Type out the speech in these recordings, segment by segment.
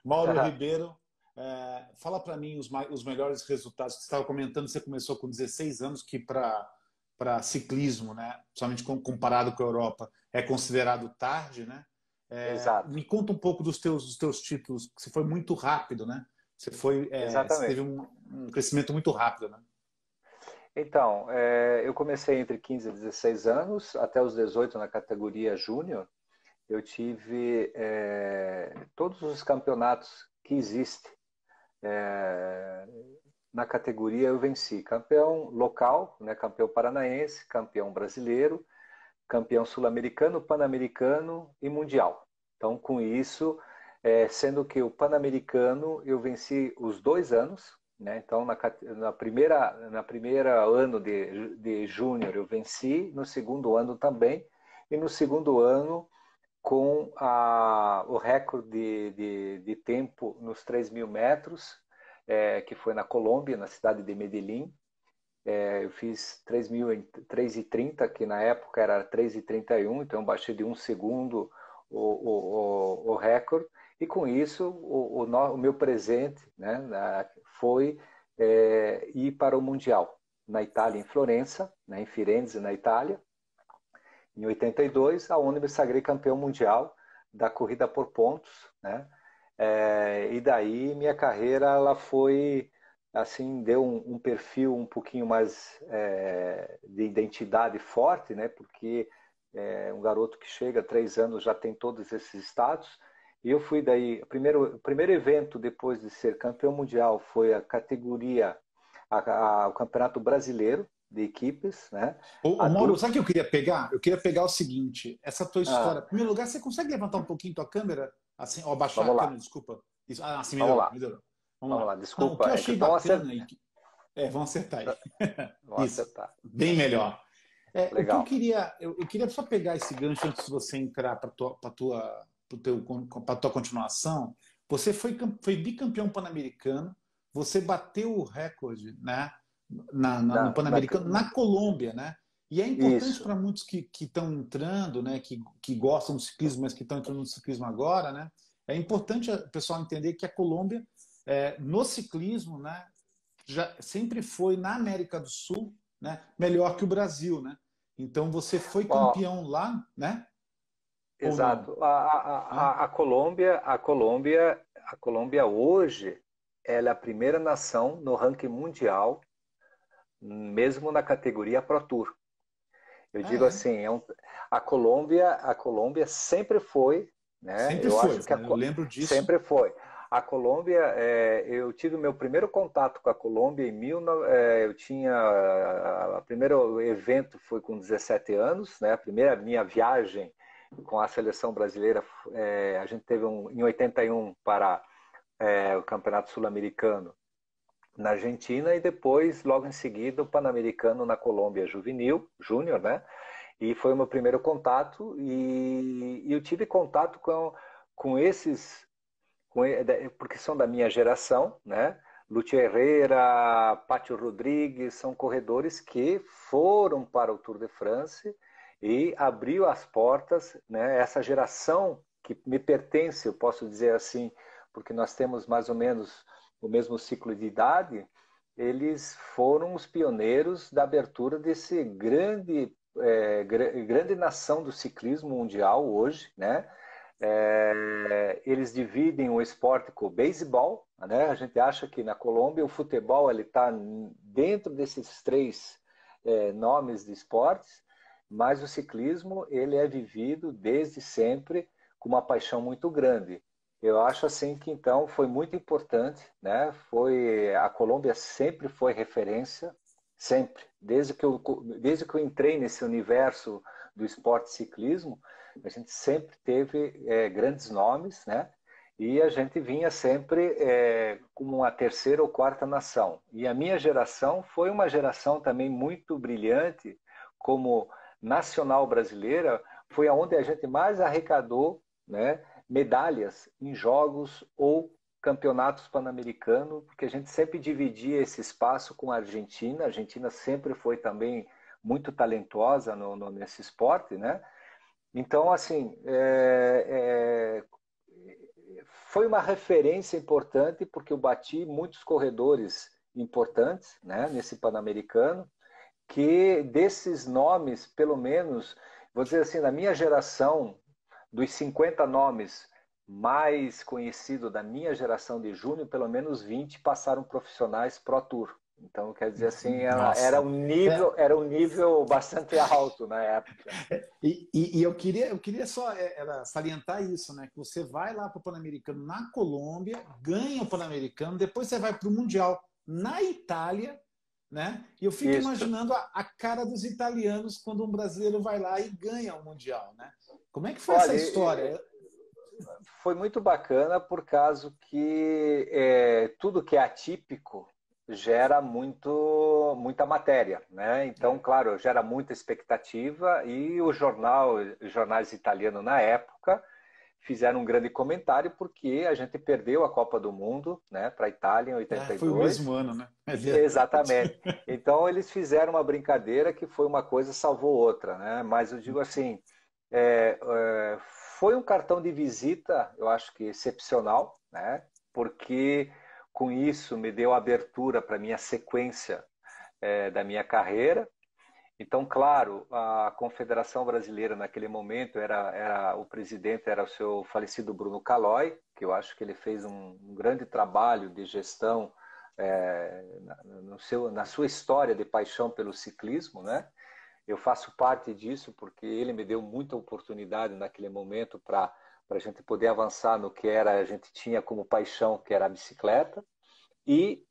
Mauro Ribeiro, fala para mim os melhores resultados que você estava comentando. Você começou com 16 anos, que para ciclismo, né, somente comparado com a Europa, é considerado tarde, né? Exato, Me conta um pouco dos teus títulos, que você foi muito rápido, né? Você teve exatamente. um crescimento muito rápido, né? Então, eu comecei entre 15 e 16 anos, até os 18 na categoria júnior. Eu tive todos os campeonatos que existem na categoria. Eu venci campeão local, né, campeão paranaense, campeão brasileiro, campeão sul-americano, pan-americano e mundial. Então, com isso, sendo que o pan-americano eu venci os 2 anos, né? Então, na primeira ano de júnior eu venci, no segundo ano também, e no segundo ano com o recorde de tempo nos 3.000 metros, que foi na Colômbia, na cidade de Medellín. Eu fiz 3.030, que na época era 3:31, então eu baixei de 1 segundo o recorde. E com isso, o meu presente, né, foi ir para o Mundial, na Itália, em Florença, né, em Firenze, na Itália, em 82, aonde me sagrei campeão mundial da corrida por pontos, né? E daí minha carreira ela foi assim, deu um perfil um pouquinho mais de identidade forte, né? Porque um garoto que chega a 3 anos já tem todos esses status. E eu fui daí, o primeiro evento depois de ser campeão mundial foi a categoria, o Campeonato Brasileiro de Equipes, né? Ô, Mauro, sabe o que Adultos. eu queria pegar? Eu queria pegar o seguinte, essa tua história. Ah, Em primeiro lugar, você consegue levantar um pouquinho tua câmera? Assim, ou abaixar a vamos lá, câmera, desculpa. Isso, assim, vamos melhorou, lá. melhorou. Vamos Vamos lá. lá, Não, o que desculpa, eu é que achei estão bacana, acertando. vamos acertar aí. Vamos Isso, acertar. bem melhor. O que eu Legal. queria, eu queria só pegar esse gancho antes de você entrar para tua continuação. Você foi bicampeão pan-americano, você bateu o recorde, né, no Na, na, Pan-Americano na Colômbia, né? E é importante isso. para muitos que estão entrando, né, que gostam do ciclismo, mas que estão entrando no ciclismo agora, né? É importante o pessoal entender que a Colômbia, no ciclismo, né, já sempre foi na América do Sul, né, melhor que o Brasil, né? Então você foi Ó, campeão lá, né? Ou não? exato. A, Hã? a, a Colômbia, a Colômbia hoje, ela é a primeira nação no ranking mundial, mesmo na categoria Pro Tour. Eu Ah, digo é? assim, a Colômbia sempre foi, né? Sempre Eu foi, acho que né? Eu lembro disso. sempre foi. A Colômbia, eu tive o meu primeiro contato com a Colômbia eu tinha, o primeiro evento foi com 17 anos, né? A primeira minha viagem com a seleção brasileira, a gente teve em 81 para o Campeonato Sul-Americano na Argentina e depois, logo em seguida, o Pan-Americano na Colômbia Juvenil, Júnior, né? E foi o meu primeiro contato e eu tive contato com esses, porque são da minha geração, né? Lúcio Herrera, Pátio Rodrigues, são corredores que foram para o Tour de France e abriu as portas, né? Essa geração que me pertence, eu posso dizer assim, porque nós temos mais ou menos o mesmo ciclo de idade, eles foram os pioneiros da abertura desse grande nação do ciclismo mundial hoje, né? Eles dividem o esporte com o beisebol, né? A gente acha que na Colômbia o futebol ele está dentro desses três nomes de esportes, mas o ciclismo ele é vivido desde sempre com uma paixão muito grande. Eu acho assim que então foi muito importante, né? A Colômbia sempre foi referência, sempre, desde que eu entrei nesse universo do esporte ciclismo, a gente sempre teve grandes nomes, né? E a gente vinha sempre como uma terceira ou quarta nação. E a minha geração foi uma geração também muito brilhante, como nacional brasileira, foi aonde a gente mais arrecadou, né, medalhas em jogos ou campeonatos pan-americanos, porque a gente sempre dividia esse espaço com a Argentina. A Argentina sempre foi também muito talentosa nesse esporte, né? Então, assim, foi uma referência importante, porque eu bati muitos corredores importantes, né, nesse Pan-Americano, que desses nomes, pelo menos, vou dizer assim, na minha geração, dos 50 nomes mais conhecidos da minha geração de junho, pelo menos 20 passaram profissionais Pro Tour. Então, quer dizer assim, Nossa. era um nível bastante alto na época. E eu queria só salientar isso, né? Que você vai lá para o Pan-Americano na Colômbia, ganha o Pan-Americano, depois você vai para o Mundial na Itália, né? E eu fico Isso. imaginando a cara dos italianos quando um brasileiro vai lá e ganha o Mundial, né? Como é que foi essa Olha, história? foi muito bacana por causa que tudo que é atípico gera muita matéria, né? Então, claro, gera muita expectativa e os jornais italianos na época fizeram um grande comentário porque a gente perdeu a Copa do Mundo, né, para a Itália em Foi o 82. mesmo ano, né? É verdade. Exatamente. Então eles fizeram uma brincadeira que foi uma coisa salvou outra, né? Mas eu digo assim, foi um cartão de visita, eu acho que excepcional, né? Porque com isso me deu abertura para a minha sequência da minha carreira. Então, claro, a Confederação Brasileira naquele momento o presidente era o seu falecido Bruno Caloi, que eu acho que ele fez um grande trabalho de gestão na sua história de paixão pelo ciclismo, né? Eu faço parte disso porque ele me deu muita oportunidade naquele momento para a gente poder avançar no que a gente tinha como paixão, que era a bicicleta. E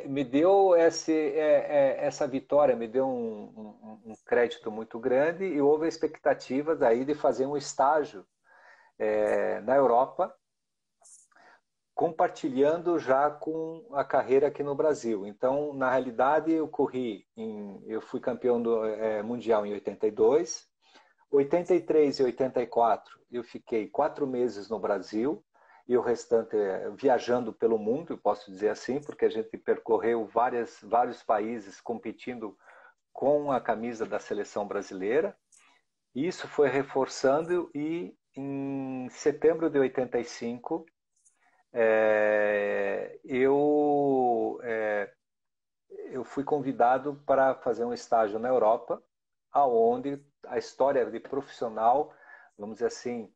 me deu essa vitória, me deu um crédito muito grande e houve a expectativa daí de fazer um estágio na Europa, compartilhando já com a carreira aqui no Brasil. Então, na realidade, eu fui campeão mundial em 82, 83 e 84 eu fiquei 4 meses no Brasil, e o restante viajando pelo mundo, eu posso dizer assim, porque a gente percorreu vários países competindo com a camisa da seleção brasileira. Isso foi reforçando e em setembro de 85 eu fui convidado para fazer um estágio na Europa, aonde a história de profissional, vamos dizer assim,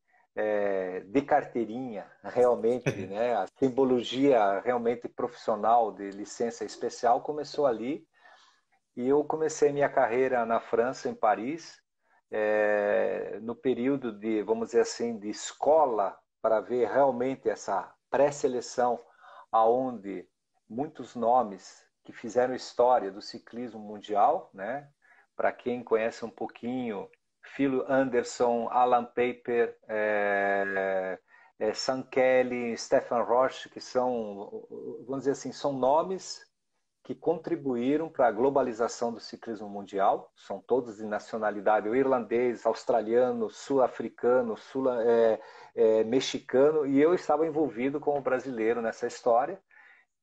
de carteirinha, realmente, né, a simbologia realmente profissional de licença especial começou ali. E eu comecei minha carreira na França, em Paris, no período de, vamos dizer assim, de escola, para ver realmente essa pré-seleção, aonde muitos nomes que fizeram história do ciclismo mundial, né? Para quem conhece um pouquinho, Phil Anderson, Alan Paper, Sam Kelly, Stefan Roche, que são, vamos dizer assim, são nomes que contribuíram para a globalização do ciclismo mundial. São todos de nacionalidade irlandês, australiano, sul-africano, mexicano, e eu estava envolvido como brasileiro nessa história.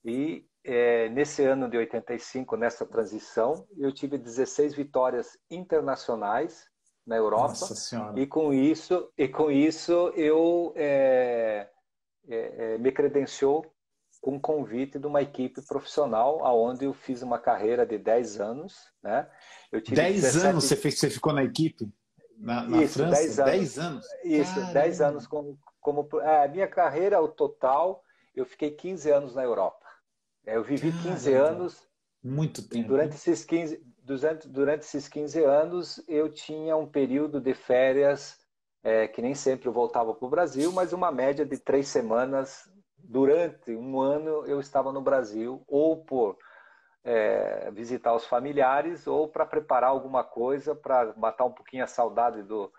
E nesse ano de 85, nessa transição, eu tive 16 vitórias internacionais na Europa. Nossa Senhora. E com isso eu me credenciou com um convite de uma equipe profissional, aonde eu fiz uma carreira de 10 anos. Né? Eu tive 10 anos você ficou na equipe? Na isso, França? 10 anos. 10 anos? Isso, 10 anos a minha carreira, o total, eu fiquei 15 anos na Europa. Eu vivi 15 anos. Muito tempo. E durante esses 15 anos, eu tinha um período de férias que nem sempre eu voltava para o Brasil, mas uma média de 3 semanas. Durante um ano eu estava no Brasil, ou por visitar os familiares, ou para preparar alguma coisa, para matar um pouquinho a saudade do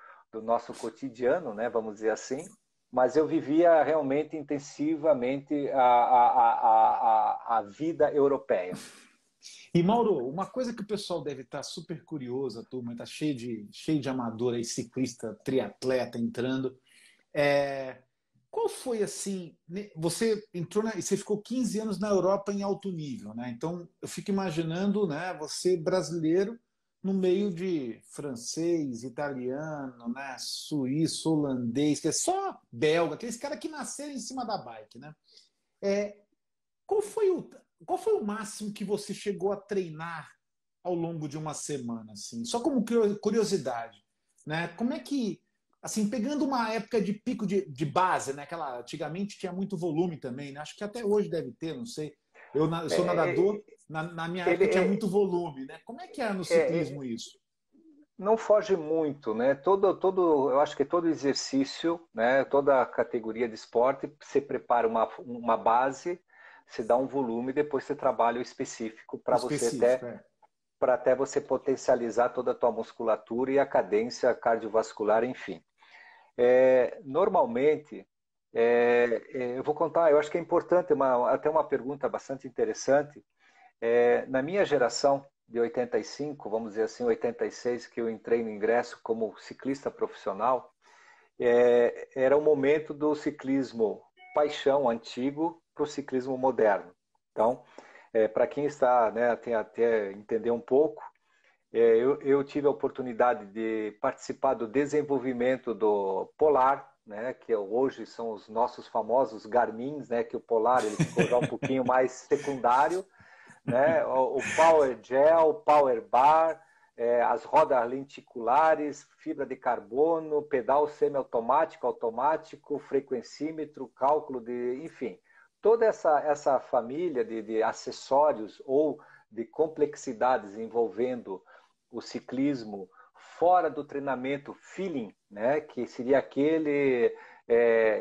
nosso cotidiano, né, vamos dizer assim. Mas eu vivia realmente intensivamente a vida europeia. E Mauro, uma coisa que o pessoal deve estar super curioso, a turma está cheio de amador aí, ciclista, triatleta entrando. Qual foi assim? Você entrou e você ficou 15 anos na Europa em alto nível, né? Então eu fico imaginando, né? Você brasileiro no meio de francês, italiano, né, suíço, holandês, que é só belga, aqueles caras que nasceram em cima da bike, né? É, qual foi o máximo que você chegou a treinar ao longo de uma semana, assim? Só como curiosidade, né? Como é que, assim, pegando uma época de pico de base, né? Aquela, antigamente tinha muito volume também, né? Acho que até hoje deve ter, não sei. Eu sou nadador, na minha Ele época tinha muito volume, né? Como é que é no ciclismo isso? não foge muito, né? Eu acho que todo exercício, né? Toda categoria de esporte, você prepara uma base, você dá um volume, depois você trabalha o específico O para você específico, até é. para até você potencializar toda a tua musculatura e a cadência cardiovascular, enfim. Normalmente, eu vou contar, eu acho que é importante, até uma pergunta bastante interessante. Na minha geração de 85, vamos dizer assim, 86, que eu entrei no ingresso como ciclista profissional, era o momento do ciclismo paixão antigo para o ciclismo moderno. Então, para quem está, né, tem até entender um pouco, eu tive a oportunidade de participar do desenvolvimento do Polar, né, que hoje são os nossos famosos Garmins, né, que o Polar ele ficou já um pouquinho mais secundário, né, o Power Gel, Power Bar, as rodas lenticulares, fibra de carbono, pedal semiautomático, automático, frequencímetro, cálculo de, enfim, toda essa família de acessórios ou de complexidades envolvendo o ciclismo fora do treinamento feeling, né, que seria aquele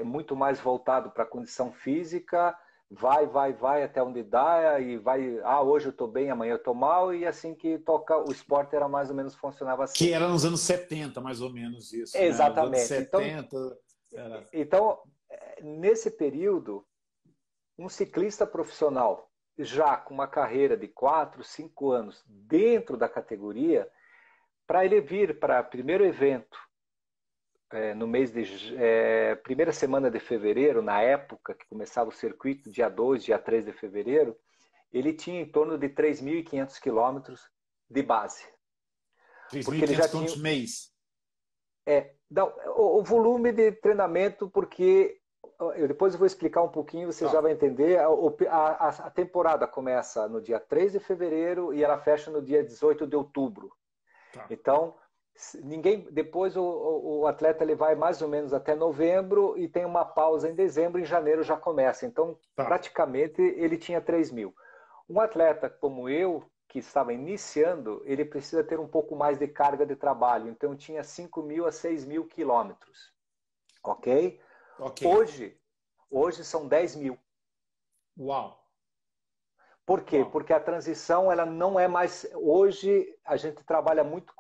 muito mais voltado para a condição física, vai até onde dá e vai, hoje eu estou bem, amanhã eu estou mal, e assim que toca, o esporte era mais ou menos, funcionava Que assim. era nos anos 70, mais ou menos isso, né? Nos anos Exatamente. Então, 70 era. então nesse período, um ciclista profissional, já com uma carreira de 4, 5 anos dentro da categoria, para ele vir para o primeiro evento, no mês de primeira semana de fevereiro, na época que começava o circuito, dia 2, dia 3 de fevereiro, ele tinha em torno de 3.500 quilômetros de base. Porque ele 3.500 já tinha quilômetros mês. o volume de treinamento, porque depois eu vou explicar um pouquinho, você já Tá, vai entender. A temporada começa no dia 3 de fevereiro e ela fecha no dia 18 de outubro. tá, Então, depois o atleta ele vai mais ou menos até novembro e tem uma pausa em dezembro, em janeiro já começa. Então, tá. praticamente, ele tinha 3.000. Um atleta como eu, que estava iniciando, ele precisa ter um pouco mais de carga de trabalho. Então, eu tinha 5.000 a 6.000 quilômetros. Ok? Ok. Hoje são 10.000. Uau, Por quê? uau. Porque a transição ela não é mais. Hoje a gente trabalha muito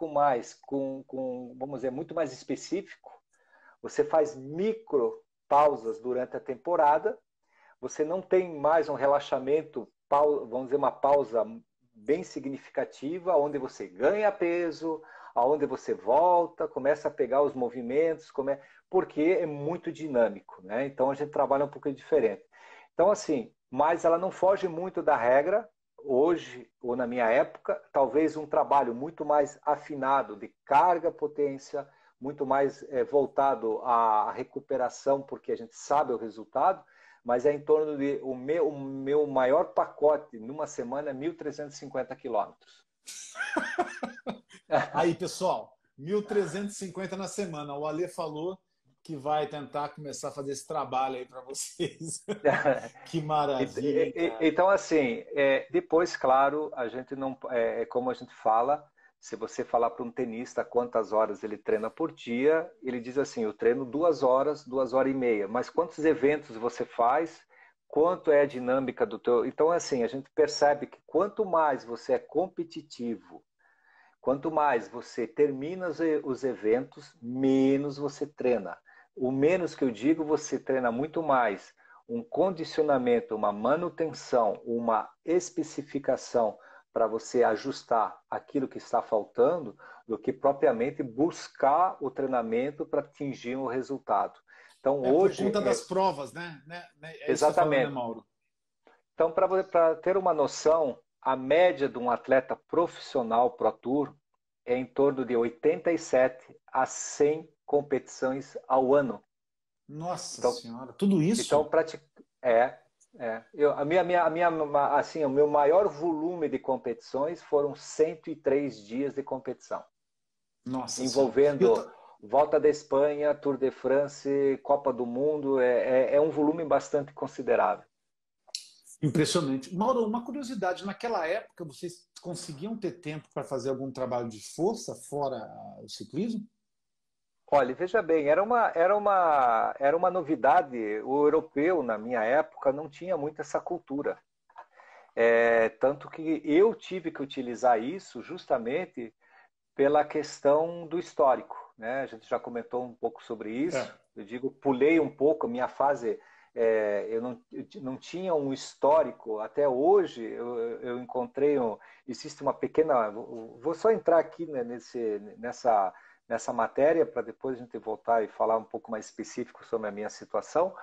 vamos dizer, muito mais específico. Você faz micro pausas durante a temporada. Você não tem mais um relaxamento, vamos dizer, uma pausa bem significativa, onde você ganha peso, aonde você volta, começa a pegar os movimentos, porque é muito dinâmico, né? Então a gente trabalha um pouco diferente. Então, assim, mas ela não foge muito da regra, hoje ou na minha época, talvez um trabalho muito mais afinado de carga, potência, muito mais voltado à recuperação, porque a gente sabe o resultado, mas é em torno de o meu maior pacote numa semana é 1.350 quilômetros. Aí, pessoal, 1.350 na semana. O Ale falou que vai tentar começar a fazer esse trabalho aí para vocês. Que maravilha, hein, cara? Então, assim, depois, claro, a gente não. Como a gente fala, se você falar para um tenista quantas horas ele treina por dia, ele diz assim: eu treino 2 horas, 2 horas e meia. Mas quantos eventos você faz? Quanto é a dinâmica do teu. Então, assim, a gente percebe que quanto mais você é competitivo, quanto mais você termina os eventos, menos você treina. O menos que eu digo, você treina muito mais um condicionamento, uma manutenção, uma especificação para você ajustar aquilo que está faltando, do que propriamente buscar o treinamento para atingir um resultado. Então, É por hoje, conta das provas, né? É isso que você está falando, né, exatamente. Mauro? Então, para ter uma noção, a média de um atleta profissional Pro Tour é em torno de 87 a 100 competições ao ano. Nossa Então, Senhora, tudo então isso? assim, o meu maior volume de competições foram 103 dias de competição, Nossa Senhora. envolvendo Volta da Espanha, Tour de France, Copa do Mundo, é um volume bastante considerável. Impressionante. Mauro, uma curiosidade, naquela época vocês conseguiam ter tempo para fazer algum trabalho de força fora o ciclismo? Olha, veja bem, era uma novidade. O europeu, na minha época, não tinha muito essa cultura. Tanto que eu tive que utilizar isso justamente pela questão do histórico, né? A gente já comentou um pouco sobre isso. É. Eu digo, pulei um pouco a minha fase. Eu não tinha um histórico. Até hoje eu encontrei existe uma pequena. Vou só entrar aqui, né, nessa matéria para depois a gente voltar e falar um pouco mais específico sobre a minha situação.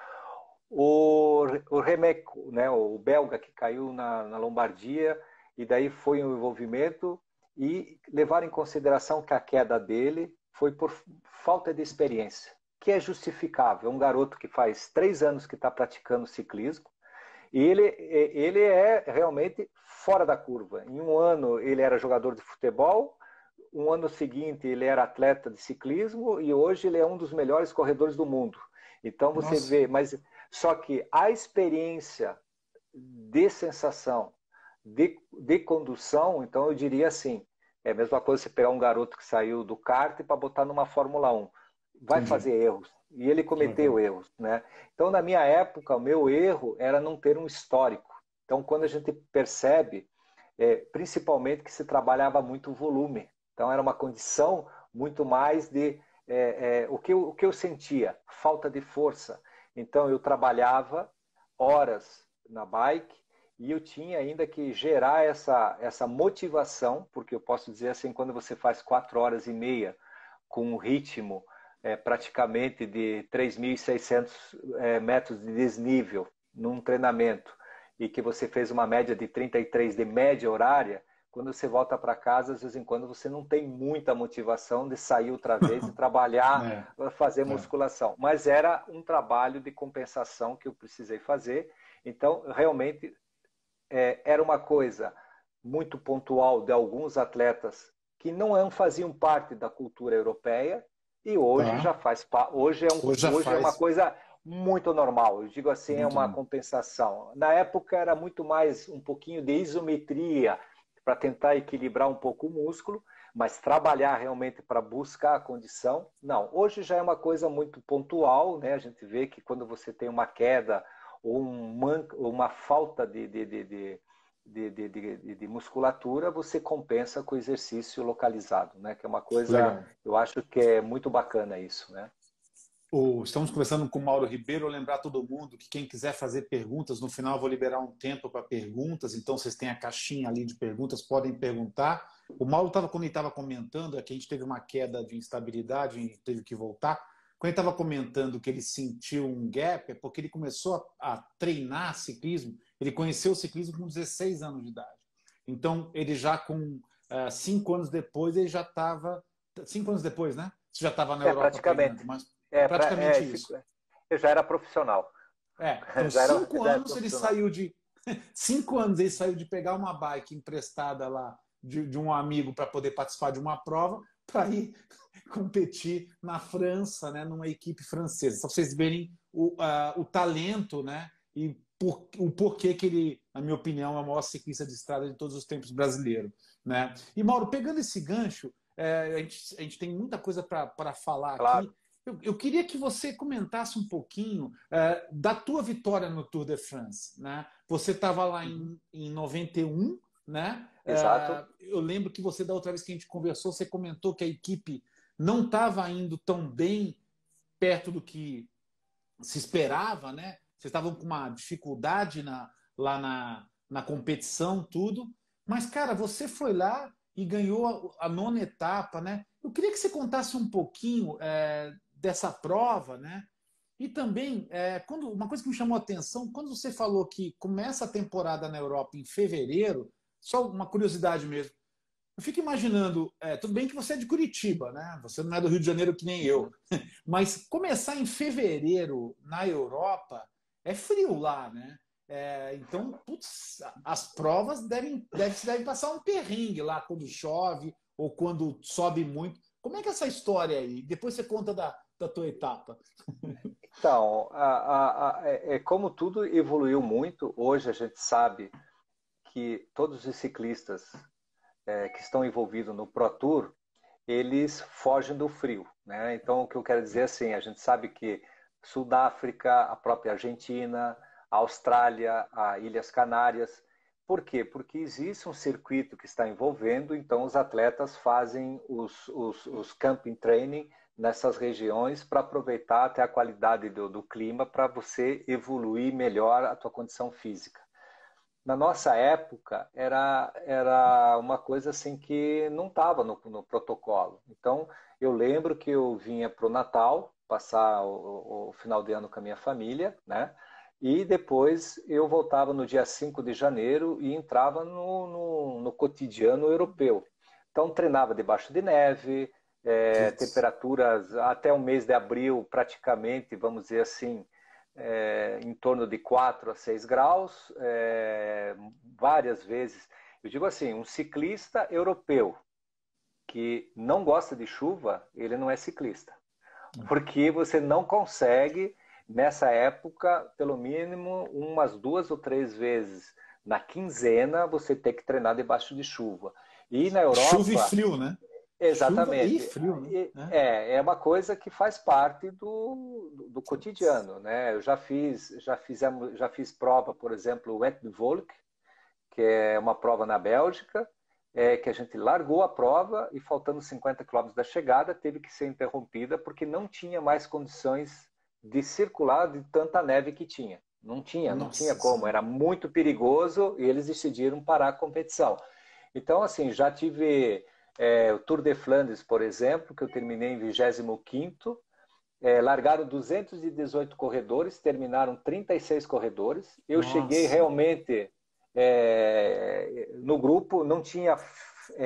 O Remeco, né, o belga que caiu na Lombardia, e daí foi um envolvimento, e levar em consideração que a queda dele foi por falta de experiência, que é justificável. É um garoto que faz 3 anos que está praticando ciclismo, e ele é realmente fora da curva. Em um ano ele era jogador de futebol, um ano seguinte ele era atleta de ciclismo, e hoje ele é um dos melhores corredores do mundo. Então você Nossa. vê, mas só que a experiência de sensação, de condução, então eu diria assim, é a mesma coisa você pegar um garoto que saiu do kart para botar numa Fórmula 1. Vai Entendi. fazer erros. E ele cometeu erros, né? Então, na minha época, o meu erro era não ter um histórico. Então, quando a gente percebe, principalmente que se trabalhava muito o volume. Então, era uma condição muito mais de o que eu sentia, falta de força. Então, eu trabalhava horas na bike e eu tinha ainda que gerar essa motivação, porque eu posso dizer assim, quando você faz 4 horas e meia com um ritmo praticamente de 3.600 metros de desnível num treinamento, e que você fez uma média de 33 de média horária, quando você volta para casa, às vezes em quando você não tem muita motivação de sair outra vez e É, trabalhar, fazer é. musculação. Mas era um trabalho de compensação que eu precisei fazer. Então, realmente, era uma coisa muito pontual de alguns atletas que não faziam parte da cultura europeia, e hoje já Tá. faz Hoje já hoje é uma faz coisa muito normal. Eu digo assim, é muito uma não. compensação. Na época era muito mais um pouquinho de isometria para tentar equilibrar um pouco o músculo, mas trabalhar realmente para buscar a condição, não. Hoje já é uma coisa muito pontual, né? A gente vê que quando você tem uma queda ou uma falta de musculatura, você compensa com exercício localizado, né? Que é uma coisa, Legal. eu acho que é muito bacana isso, né? Estamos conversando com o Mauro Ribeiro. Lembrar todo mundo que quem quiser fazer perguntas, no final eu vou liberar um tempo para perguntas, então vocês têm a caixinha ali de perguntas, podem perguntar. O Mauro estava, quando ele estava comentando, é que a gente teve uma queda de instabilidade e teve que voltar. Quando ele estava comentando que ele sentiu um gap, é porque ele começou a treinar ciclismo, ele conheceu o ciclismo com 16 anos de idade. Então, ele já com 5 anos depois, ele já estava. 5 anos depois, né? Você já estava na Europa Praticamente. treinando, mas é praticamente isso. Eu já era profissional. Então Já era 5 anos ele profissional. saiu de 5 anos ele saiu de pegar uma bike emprestada lá de um amigo para poder participar de uma prova para ir competir na França, né, numa equipe francesa. Só para vocês verem o talento, né, e o porquê que ele, na minha opinião, é o maior ciclista de estrada de todos os tempos brasileiro, né? E Mauro, pegando esse gancho, a gente tem muita coisa para falar aqui. Claro. Eu queria que você comentasse um pouquinho da tua vitória no Tour de France, né? Você estava lá Uhum. em 91, né? Exato. Eu lembro que você, da outra vez que a gente conversou, você comentou que a equipe não estava indo tão bem perto do que se esperava, né? Vocês estavam com uma dificuldade lá na competição, tudo. Mas, cara, você foi lá e ganhou a nona etapa, né? Eu queria que você contasse um pouquinho dessa prova, né? E também, uma coisa que me chamou a atenção, quando você falou que começa a temporada na Europa em fevereiro, só uma curiosidade mesmo, eu fico imaginando, tudo bem que você é de Curitiba, né? Você não é do Rio de Janeiro que nem eu, mas começar em fevereiro na Europa é frio lá, né? Então, putz, as provas devem passar um perrengue lá quando chove ou quando sobe muito. Como é que é essa história aí? Depois você conta da tua etapa. Então, como tudo evoluiu muito, hoje a gente sabe que todos os ciclistas que estão envolvidos no Pro Tour, eles fogem do frio, né? Então, o que eu quero dizer é assim, a gente sabe que Sudáfrica, a própria Argentina, a Austrália, as Ilhas Canárias. Por quê? Porque existe um circuito que está envolvendo, então os atletas fazem os camping training nessas regiões para aproveitar até a qualidade do clima para você evoluir melhor a tua condição física. Na nossa época, era uma coisa assim que não estava no protocolo. Então, eu lembro que eu vinha para o Natal, passar o final de ano com a minha família, né? E depois eu voltava no dia 5 de janeiro e entrava no cotidiano europeu. Então, treinava debaixo de neve, Putz. temperaturas até o mês de abril, praticamente, vamos dizer assim, em torno de 4 a 6 graus, várias vezes. Eu digo assim, um ciclista europeu que não gosta de chuva, ele não é ciclista. Porque você não consegue, nessa época, pelo mínimo, umas 2 ou 3 vezes na quinzena, você ter que treinar debaixo de chuva. E na Chuva e Europa, frio, né? Chuva e exatamente. frio, né? É uma coisa que faz parte do cotidiano, né? Eu já fiz prova, por exemplo, o Wetvolk, que é uma prova na Bélgica, que a gente largou a prova e faltando 50 quilômetros da chegada, teve que ser interrompida porque não tinha mais condições de circular de tanta neve que tinha. Não tinha Nossa como, Senhora. era muito perigoso e eles decidiram parar a competição. Então, assim, já tive o Tour de Flandres, por exemplo, que eu terminei em 25º, largaram 218 corredores, terminaram 36 corredores. Eu cheguei Nossa. realmente no grupo, não tinha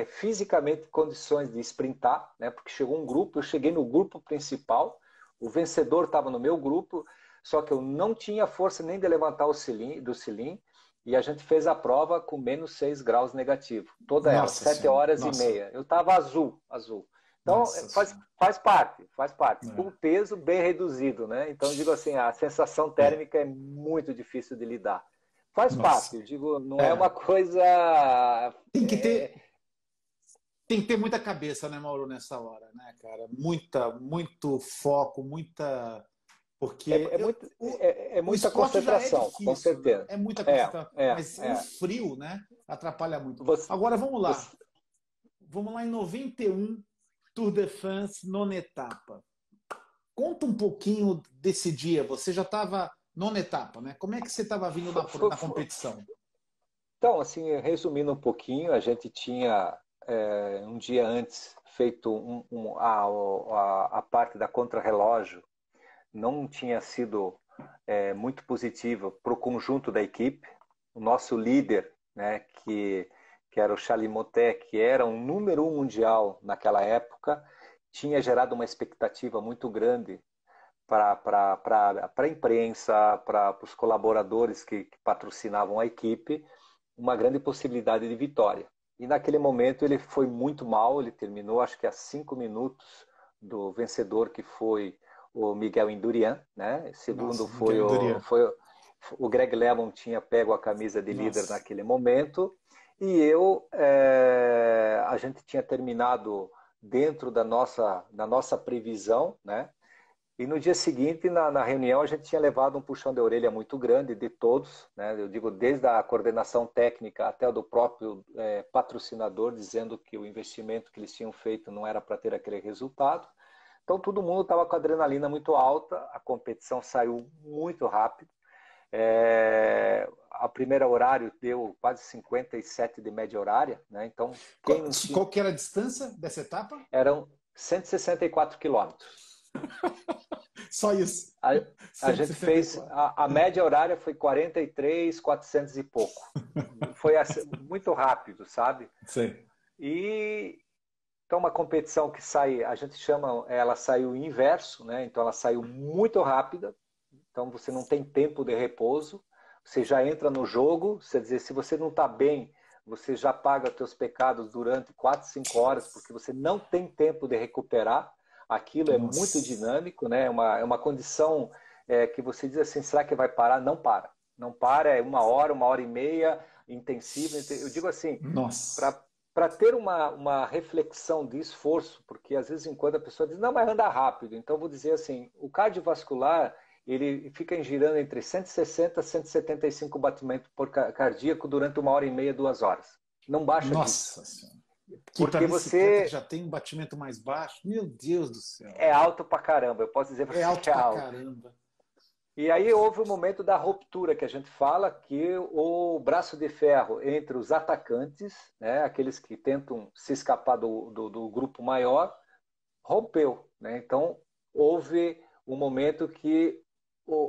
fisicamente condições de sprintar, né? Porque chegou um grupo, eu cheguei no grupo principal, o vencedor estava no meu grupo, só que eu não tinha força nem de levantar do cilim, e a gente fez a prova com menos 6 graus negativo, toda ela, Nossa sete Senhora. horas e Nossa. meia. Eu estava azul, azul. Então, Nossa faz, Senhora. faz parte, faz parte. Com É. peso bem reduzido, né? Então, digo assim, a sensação É. térmica é muito difícil de lidar. Faz Nossa. parte, eu digo, não é uma É. coisa. Tem que ter, tem que ter muita cabeça, né, Mauro, nessa hora, né, cara? Muito foco, muita. Porque é o muita esporte já é concentração, com difícil, né? certeza. É muita É, concentração. é, Mas o é. frio, né, atrapalha muito. Você, Agora vamos lá. você, Vamos lá em 91, Tour de France, nona etapa. Conta um pouquinho desse dia. Você já estava nona etapa, né? Como é que você estava vindo na competição? Então, assim, resumindo um pouquinho, a gente tinha um dia antes feito a parte da contrarrelógio, não tinha sido muito positiva para o conjunto da equipe. O nosso líder, né, que era o Charles Motet, que era um número 1 mundial naquela época, tinha gerado uma expectativa muito grande para a imprensa, para os colaboradores que patrocinavam a equipe, uma grande possibilidade de vitória. E naquele momento ele foi muito mal, ele terminou acho que a 5 minutos do vencedor, que foi o Miguel Indurain, né? Segundo Nossa, Miguel Indurain. foi o Greg LeMond, tinha pego a camisa de líder Nossa. naquele momento, e a gente tinha terminado dentro da nossa previsão, né? E no dia seguinte, na reunião, a gente tinha levado um puxão de orelha muito grande de todos, né? Eu digo, desde a coordenação técnica até do próprio patrocinador, dizendo que o investimento que eles tinham feito não era para ter aquele resultado. Então, todo mundo estava com a adrenalina muito alta, a competição saiu muito rápido. A primeira horário deu quase 57 de média horária, né? Então, quem não tinha... Qual que era a distância dessa etapa? Eram 164 quilômetros. Só isso. A, a gente fez, 164. a média horária foi 43, 400 e pouco. Foi assim, muito rápido, sabe? Sim. E então uma competição que sai, a gente chama, ela saiu inverso, né? Então ela saiu muito rápida, então você não tem tempo de repouso, você já entra no jogo, quer dizer, se você não está bem, você já paga seus pecados durante 4, 5 horas, porque você não tem tempo de recuperar, aquilo é muito Nossa. dinâmico, né? É uma condição que você diz assim, será que vai parar? Não para. Não para, é 1 hora e meia, intensiva. Eu digo assim, Nossa. para ter uma reflexão de esforço, porque às vezes em quando a pessoa diz, não, mas anda rápido. Então eu vou dizer assim, o cardiovascular, ele fica girando entre 160 e 175 batimentos por cardíaco durante 1 hora e meia, 2 horas. Não baixa disso. Nossa Senhora. Que para Porque bicicleta que você já tem um batimento mais baixo, meu Deus do céu. é alto pra caramba, eu posso dizer pra É você que alto é pra alto. caramba. E aí houve o momento da ruptura, que a gente fala que o braço de ferro entre os atacantes, né, aqueles que tentam se escapar do grupo maior, rompeu. Né? Então, houve um momento que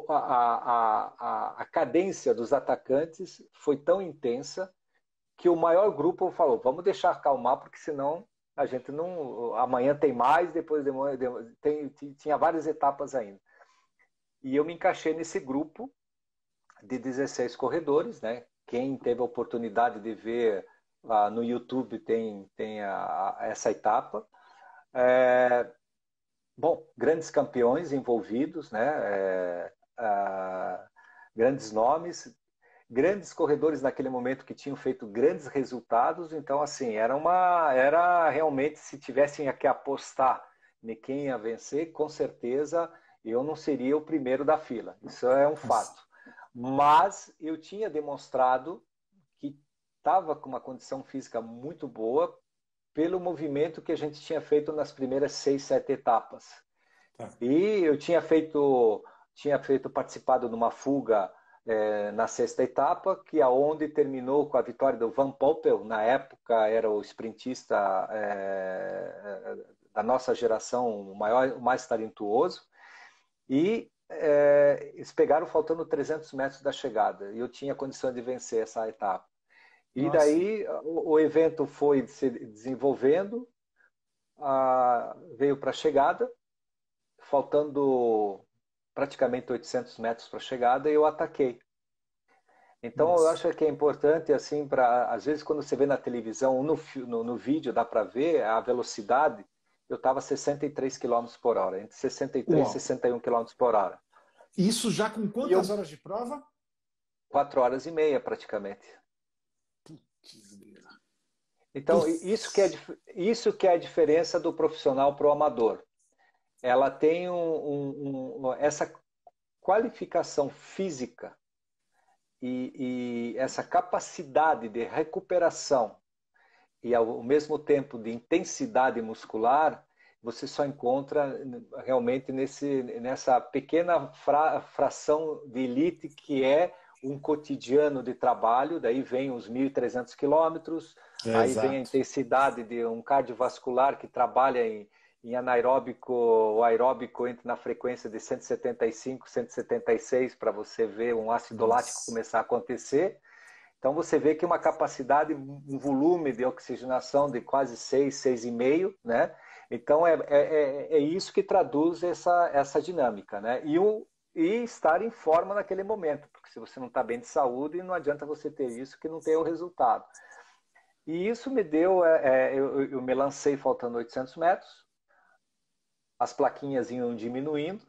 a cadência dos atacantes foi tão intensa que o maior grupo falou, vamos deixar acalmar, porque senão a gente não... Amanhã tem mais, depois de manhã, tinha várias etapas ainda. E eu me encaixei nesse grupo de 16 corredores, né? Quem teve a oportunidade de ver no YouTube tem essa etapa. Bom, grandes campeões envolvidos, né? Grandes nomes, grandes corredores naquele momento que tinham feito grandes resultados. Então, assim, era realmente, se tivessem que apostar em quem ia vencer, com certeza eu não seria o primeiro da fila. Isso é um Nossa. fato. Mas eu tinha demonstrado que estava com uma condição física muito boa pelo movimento que a gente tinha feito nas primeiras 6, 7 etapas. Tá. E eu tinha feito participado de uma fuga na sexta etapa, que aonde terminou com a vitória do Van Poppel, na época era o sprintista da nossa geração, o mais talentuoso, e eles pegaram faltando 300 metros da chegada, e eu tinha condição de vencer essa etapa. E Nossa. daí o evento foi se desenvolvendo, veio para a chegada, faltando praticamente 800 metros para a chegada, eu ataquei. Então, eu Nossa. acho que é importante, assim, às vezes, quando você vê na televisão ou no vídeo, dá para ver a velocidade. Eu estava 63 km por hora, entre 63 e Uau. 61 km por hora. Isso já com E quantas eu, horas de prova? 4 horas e meia, praticamente. Putz, grila. Então, Putz. isso que é a diferença do profissional para o amador. Ela tem essa qualificação física e essa capacidade de recuperação e ao mesmo tempo de intensidade muscular, você só encontra realmente nessa pequena fração de elite que é um cotidiano de trabalho, daí vem os 1.300 quilômetros, É, aí vem a exato. intensidade de um cardiovascular que trabalha em anaeróbico ou aeróbico entre na frequência de 175, 176 para você ver um ácido lático Nossa. começar a acontecer. Então você vê que uma capacidade, um volume de oxigenação de quase 6, 6,5, né? Então é isso que traduz essa dinâmica, né? E estar em forma naquele momento, porque se você não está bem de saúde, não adianta você ter isso que não tem o resultado. E isso me deu, eu me lancei faltando 800 metros, as plaquinhas iam diminuindo,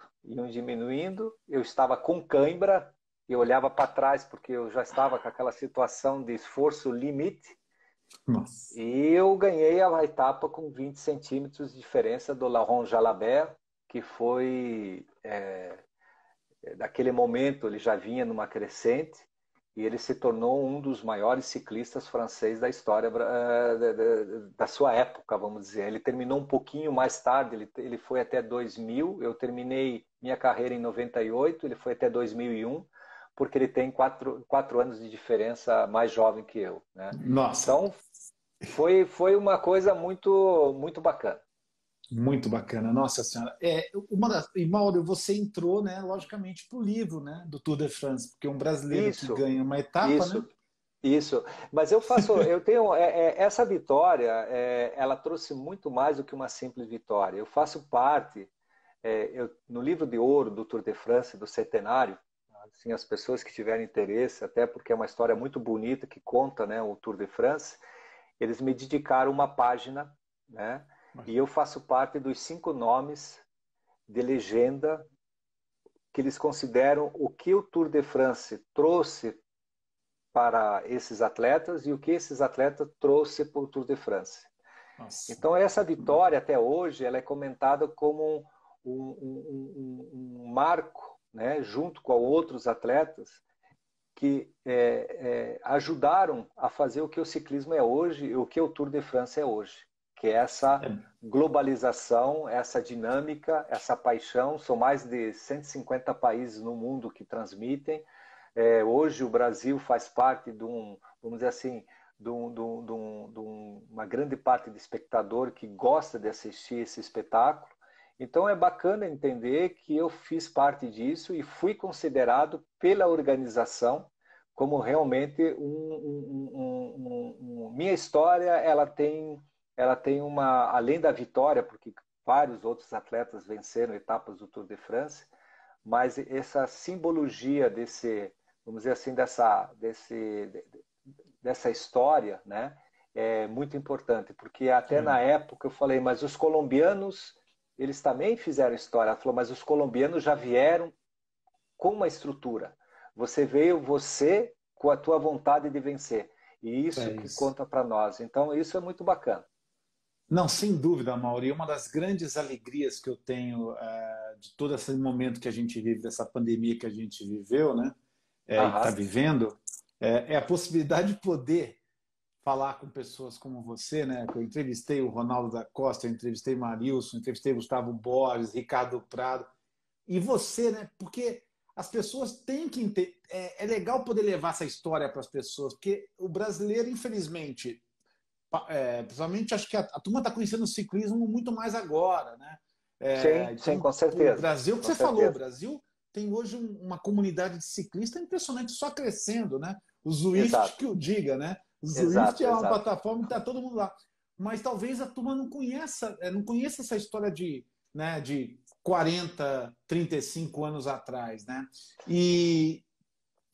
eu estava com cãibra, eu olhava para trás porque eu já estava com aquela situação de esforço limite, Nossa. e eu ganhei a etapa com 20 centímetros de diferença do Laurent Jalabert, que foi, daquele momento, ele já vinha numa crescente, e ele se tornou um dos maiores ciclistas franceses da história da sua época, vamos dizer. Ele terminou um pouquinho mais tarde, ele foi até 2000, eu terminei minha carreira em 98, ele foi até 2001, porque ele tem 4 anos de diferença mais jovem que eu. Né? Nossa. Então, foi uma coisa muito, muito bacana. Muito bacana, nossa senhora. E Mauro, você entrou, né, logicamente, para o livro, né, do Tour de France, porque um brasileiro que Isso, ganha uma etapa, né? isso. Isso, mas eu tenho, essa vitória, ela trouxe muito mais do que uma simples vitória. Eu faço parte, no livro de ouro do Tour de France, do centenário, assim, as pessoas que tiverem interesse, até porque é uma história muito bonita que conta, né, o Tour de France, eles me dedicaram uma página, né, e eu faço parte dos 5 nomes de legenda que eles consideram o que o Tour de France trouxe para esses atletas e o que esses atletas trouxe para o Tour de France. Nossa. Então, essa vitória, até hoje, ela é comentada como um marco, né, junto com outros atletas, que ajudaram a fazer o que o ciclismo é hoje e o que o Tour de France é hoje, que é essa É, globalização, essa dinâmica, essa paixão. São mais de 150 países no mundo que transmitem. Hoje o Brasil faz parte de vamos dizer assim, uma grande parte de espectador que gosta de assistir esse espetáculo. Então é bacana entender que eu fiz parte disso e fui considerado pela organização como realmente minha história, ela tem uma, além da vitória, porque vários outros atletas venceram etapas do Tour de France, mas essa simbologia vamos dizer assim, dessa história, né, é muito importante, porque até na é. época eu falei, mas os colombianos, eles também fizeram história. Ela falou, mas os colombianos já vieram com uma estrutura. Você veio, você, com a tua vontade de vencer. E isso É que isso. conta para nós. Então, isso é muito bacana. Não, sem dúvida, Mauri. Uma das grandes alegrias que eu tenho de todo esse momento que a gente vive, dessa pandemia que a gente viveu, né, e que está Aham. vivendo, é a possibilidade de poder falar com pessoas como você, né? Que eu entrevistei o Ronaldo da Costa, eu entrevistei Marilson, entrevistei Gustavo Borges, Ricardo Prado, e você, né? Porque as pessoas têm que entender. É legal poder levar essa história para as pessoas, porque o brasileiro, infelizmente, principalmente acho que a turma está conhecendo o ciclismo muito mais agora, né? Sim, sim, Então, com o certeza. Brasil, que Com você falou, o certeza. Brasil tem hoje uma comunidade de ciclista impressionante, só crescendo, né? O Zwift que Exato. o diga, né? O Zwift Exato, é uma exato. plataforma que está todo mundo lá. Mas talvez a turma não conheça essa história de 40, 35 anos atrás, né? E,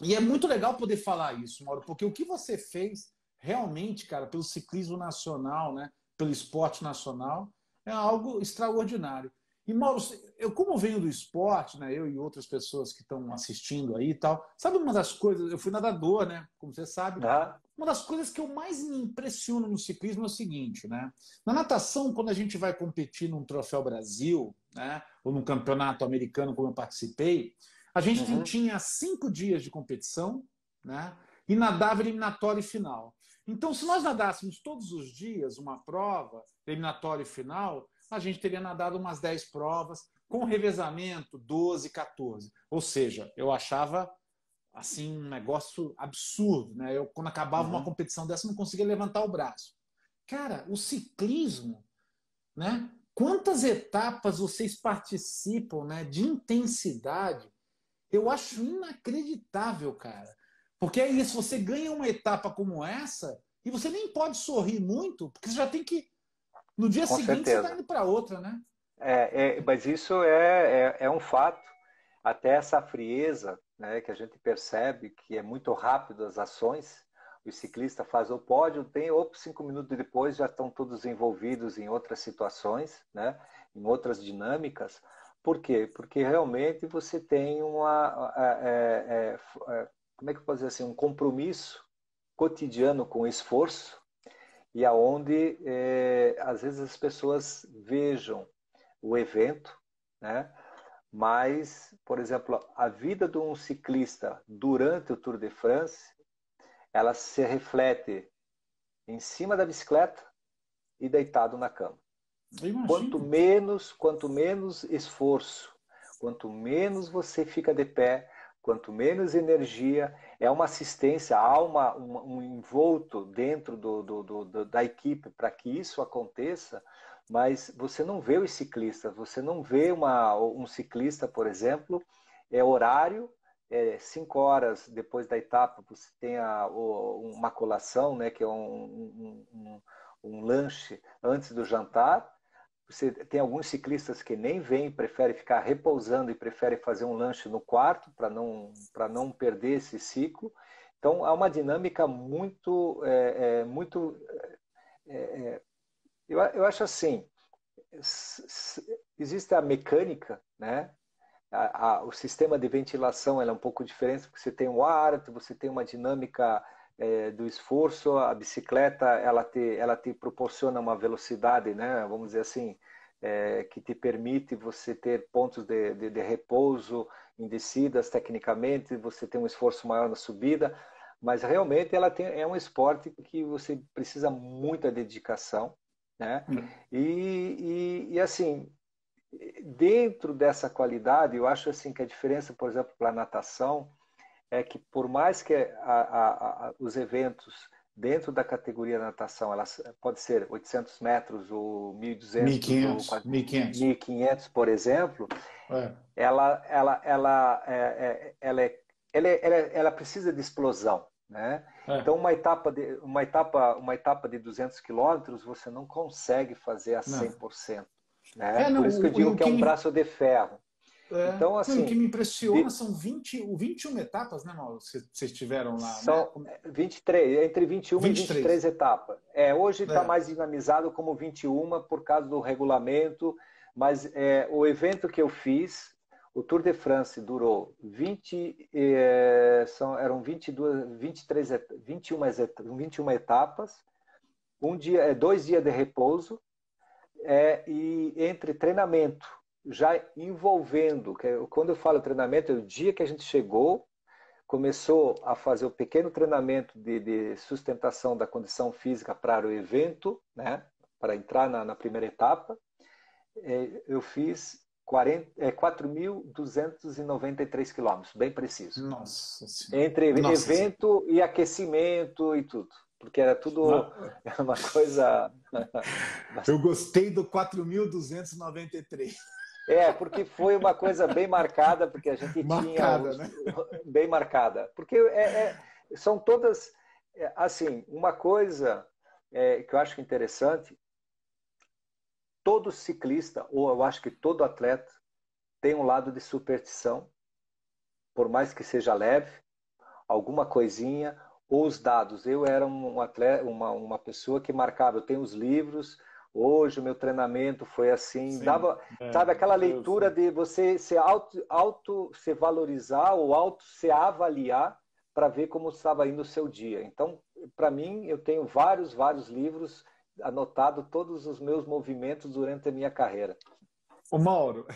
e é muito legal poder falar isso, Mauro, porque o que você fez realmente, cara, pelo ciclismo nacional, né, pelo esporte nacional, é algo extraordinário. E, Mauro, eu como venho do esporte, né, eu e outras pessoas que estão assistindo aí e tal, sabe uma das coisas, eu fui nadador, né, como você sabe, Aham. uma das coisas que eu mais me impressiono no ciclismo é o seguinte, né, na natação, quando a gente vai competir num Troféu Brasil, né, ou num campeonato americano como eu participei, a gente Uhum. tinha 5 dias de competição, né? E nadava eliminatório e final. Então, se nós nadássemos todos os dias uma prova, eliminatório e final, a gente teria nadado umas 10 provas, com revezamento 12, 14. Ou seja, eu achava assim um negócio absurdo, né? Eu, quando acabava uma Uhum. competição dessa, não conseguia levantar o braço. Cara, o ciclismo, né? Quantas etapas vocês participam, né? De intensidade, eu acho inacreditável, cara. Porque é isso, você ganha uma etapa como essa e você nem pode sorrir muito, porque você já tem que. No dia Com seguinte você está certeza. indo para outra, né? Mas isso é um fato. Até essa frieza, né, que a gente percebe que é muito rápido as ações. O ciclista faz o pódio, tem ou 5 minutos depois já estão todos envolvidos em outras situações, né, em outras dinâmicas. Por quê? Porque realmente você tem como é que eu posso dizer assim, um compromisso cotidiano com o esforço e aonde às vezes as pessoas vejam o evento, né? Mas, por exemplo, a vida de um ciclista durante o Tour de France, ela se reflete em cima da bicicleta e deitado na cama. Eu imagino. Quanto menos esforço, quanto menos você fica de pé, quanto menos energia, é uma assistência, há um envolto dentro da equipe para que isso aconteça, mas você não vê os ciclistas, você não vê um ciclista, por exemplo, horário, 5 horas depois da etapa, você tem uma colação, né, que é um lanche antes do jantar. Você tem alguns ciclistas que nem vêm, preferem ficar repousando e preferem fazer um lanche no quarto para não perder esse ciclo. Então, há uma dinâmica muito eu acho assim, existe a mecânica, né? O sistema de ventilação é um pouco diferente, porque você tem o ar, você tem uma dinâmica do esforço, a bicicleta ela te proporciona uma velocidade, né? Vamos dizer assim, que te permite você ter pontos de repouso em descidas, tecnicamente, você tem um esforço maior na subida, mas realmente é um esporte que você precisa muita dedicação, né? E assim, dentro dessa qualidade, eu acho assim que a diferença, por exemplo, para a natação, é que por mais que os eventos dentro da categoria natação, elas pode ser 800 metros ou 1.200 ou 1.500, 1.500. 1.500, por exemplo, É. ela precisa de explosão, né? Então É. uma etapa de 200 quilômetros você não consegue fazer a Não. 100%, né? Por Não, isso que eu e digo o que é que um me, braço de ferro. Então, não, e o que assim, me impressiona são 21 etapas, né, Mauro? Vocês tiveram lá, né? são 23, entre 21 e 23. 23 etapas. Hoje está É. mais dinamizado como 21 por causa do regulamento, mas o evento que eu fiz, o Tour de France, durou 20, eram 22, 23, 21 etapas, 2 dias de repouso, e entre treinamento, já envolvendo, quando eu falo treinamento, é o dia que a gente chegou, começou a fazer o pequeno treinamento de sustentação da condição física para o evento, né? Para entrar na primeira etapa. Eu fiz 4.293 quilômetros, bem preciso. Nossa Senhora. Entre Nossa Senhora. evento e aquecimento e tudo. Porque era tudo Não, uma coisa. eu gostei do 4.293. Porque foi uma coisa bem marcada, porque a gente tinha Marcada, né? bem marcada. Porque são todas, assim, uma coisa que eu acho interessante, todo ciclista, ou eu acho que todo atleta, tem um lado de superstição, por mais que seja leve, alguma coisinha, ou os dados. Eu era um atleta, uma pessoa que marcava, eu tenho os livros, hoje o meu treinamento foi assim, Sim. dava, sabe, aquela Eu leitura sei. de você se valorizar ou se avaliar para ver como estava indo o seu dia. Então, para mim, eu tenho vários livros anotado todos os meus movimentos durante a minha carreira. Ô, Mauro,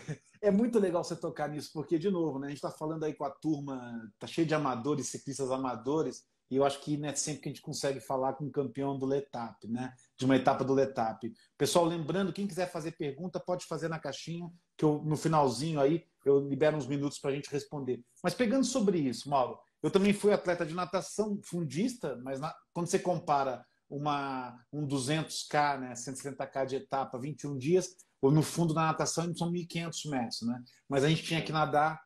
é muito legal você tocar nisso, porque, de novo, né, a gente está falando aí com a turma, tá cheio de amadores, ciclistas amadores, e eu acho que não é sempre que a gente consegue falar com um campeão do Letap, né? De uma etapa do Letap. Pessoal, lembrando, quem quiser fazer pergunta, pode fazer na caixinha, que eu, no finalzinho aí, eu libero uns minutos para a gente responder. Mas pegando sobre isso, Mauro, eu também fui atleta de natação, fundista, mas quando você compara um 200K, né, 170K de etapa, 21 dias, ou no fundo da natação são 1.500 metros, né? Mas a gente tinha que Sim. nadar